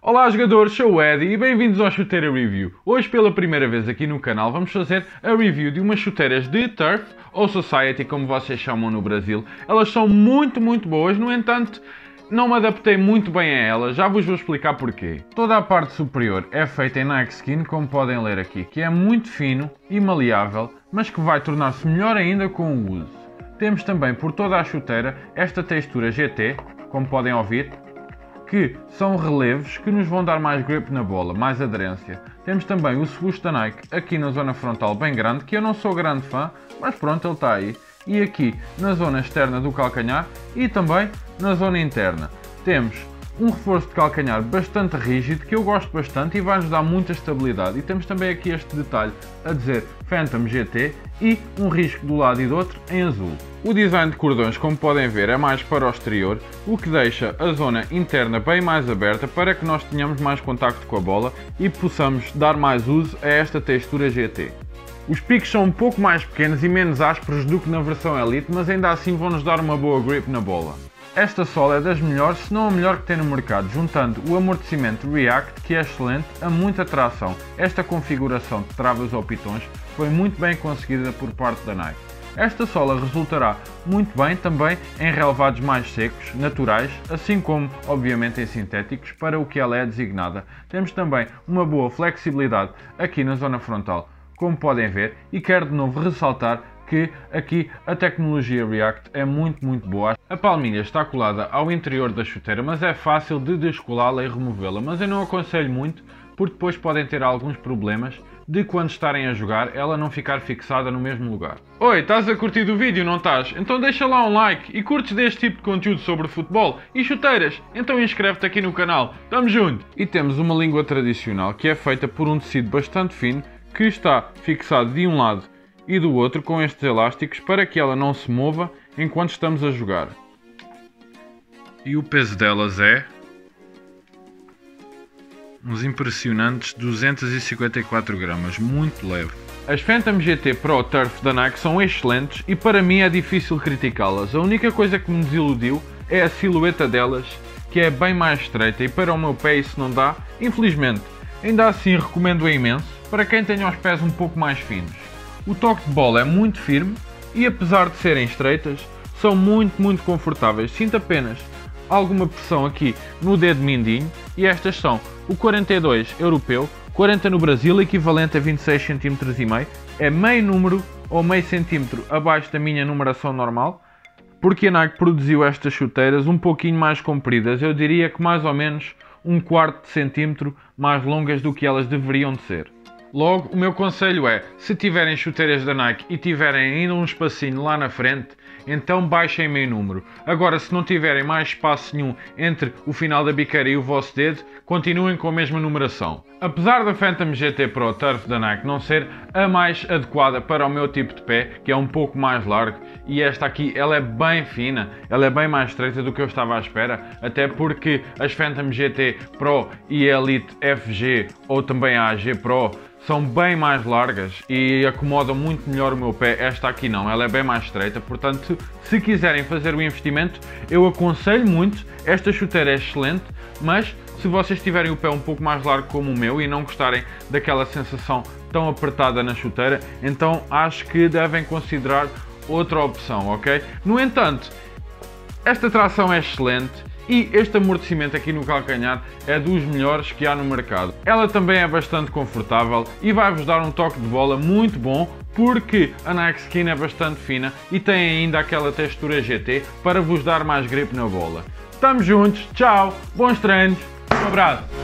Olá jogadores, sou o Eddie e bem-vindos ao Chuteira Review. Hoje pela primeira vez aqui no canal vamos fazer a review de umas chuteiras de Turf, ou Society como vocês chamam no Brasil. Elas são muito boas, no entanto não me adaptei muito bem a elas, já vos vou explicar porquê. Toda a parte superior é feita em Nike Skin, como podem ler aqui, que é muito fino e maleável, mas que vai tornar-se melhor ainda com o uso. Temos também por toda a chuteira esta textura GT, como podem ouvir, que são relevos que nos vão dar mais grip na bola, mais aderência. Temos também o swoosh da Nike aqui na zona frontal bem grande, que eu não sou grande fã, mas pronto, ele está aí. E aqui na zona externa do calcanhar e também na zona interna. Temos um reforço de calcanhar bastante rígido, que eu gosto bastante e vai-nos dar muita estabilidade. E temos também aqui este detalhe a dizer Phantom GT e um risco do lado e do outro em azul. O design de cordões, como podem ver, é mais para o exterior, o que deixa a zona interna bem mais aberta para que nós tenhamos mais contacto com a bola e possamos dar mais uso a esta textura GT. Os picos são um pouco mais pequenos e menos ásperos do que na versão Elite, mas ainda assim vão-nos dar uma boa grip na bola. Esta sola é das melhores, se não a melhor que tem no mercado, juntando o amortecimento React, que é excelente, a muita tração. Esta configuração de travas ou pitões foi muito bem conseguida por parte da Nike. Esta sola resultará muito bem também em relevados mais secos, naturais, assim como, obviamente, em sintéticos, para o que ela é designada. Temos também uma boa flexibilidade aqui na zona frontal, como podem ver, e quero de novo ressaltar que aqui a tecnologia React é muito boa. A palmilha está colada ao interior da chuteira, mas é fácil de descolá-la e removê-la, mas eu não aconselho muito, porque depois podem ter alguns problemas de quando estarem a jogar ela não ficar fixada no mesmo lugar. Oi, estás a curtir o vídeo, não estás? Então deixa lá um like e curtes deste tipo de conteúdo sobre futebol e chuteiras, então inscreve-te aqui no canal. Tamo junto! E temos uma língua tradicional que é feita por um tecido bastante fino que está fixado de um lado e do outro com estes elásticos para que ela não se mova enquanto estamos a jogar. E o peso delas é uns impressionantes 254 gramas, muito leve. As Phantom GT Pro Turf da Nike são excelentes e para mim é difícil criticá-las. A única coisa que me desiludiu é a silhueta delas, que é bem mais estreita e para o meu pé isso não dá, infelizmente. Ainda assim recomendo-a imenso para quem tenha os pés um pouco mais finos. O toque de bola é muito firme e apesar de serem estreitas, são muito confortáveis. Sinto apenas alguma pressão aqui no dedo mindinho e estas são o 42 europeu, 40 no Brasil, equivalente a 26 cm e meio. É meio número ou meio centímetro abaixo da minha numeração normal, porque a Nike produziu estas chuteiras um pouquinho mais compridas. Eu diria que mais ou menos um quarto de centímetro mais longas do que elas deveriam de ser. Logo, o meu conselho é, se tiverem chuteiras da Nike e tiverem ainda um espacinho lá na frente, então baixem meio número. Agora, se não tiverem mais espaço nenhum entre o final da biqueira e o vosso dedo, continuem com a mesma numeração. Apesar da Phantom GT Pro Turf da Nike não ser a mais adequada para o meu tipo de pé, que é um pouco mais largo, e esta aqui ela é bem fina, ela é bem mais estreita do que eu estava à espera, até porque as Phantom GT Pro e Elite FG ou também a AG Pro são bem mais largas e acomodam muito melhor o meu pé. Esta aqui não, ela é bem mais estreita, portanto, se quiserem fazer o investimento, eu aconselho muito. Esta chuteira é excelente, mas se vocês tiverem o pé um pouco mais largo como o meu e não gostarem daquela sensação tão apertada na chuteira, então acho que devem considerar outra opção, ok? No entanto, esta tração é excelente e este amortecimento aqui no calcanhar é dos melhores que há no mercado. Ela também é bastante confortável e vai-vos dar um toque de bola muito bom, porque a Nike Skin é bastante fina e tem ainda aquela textura GT para vos dar mais grip na bola. Estamos juntos, tchau, bons treinos, um abraço!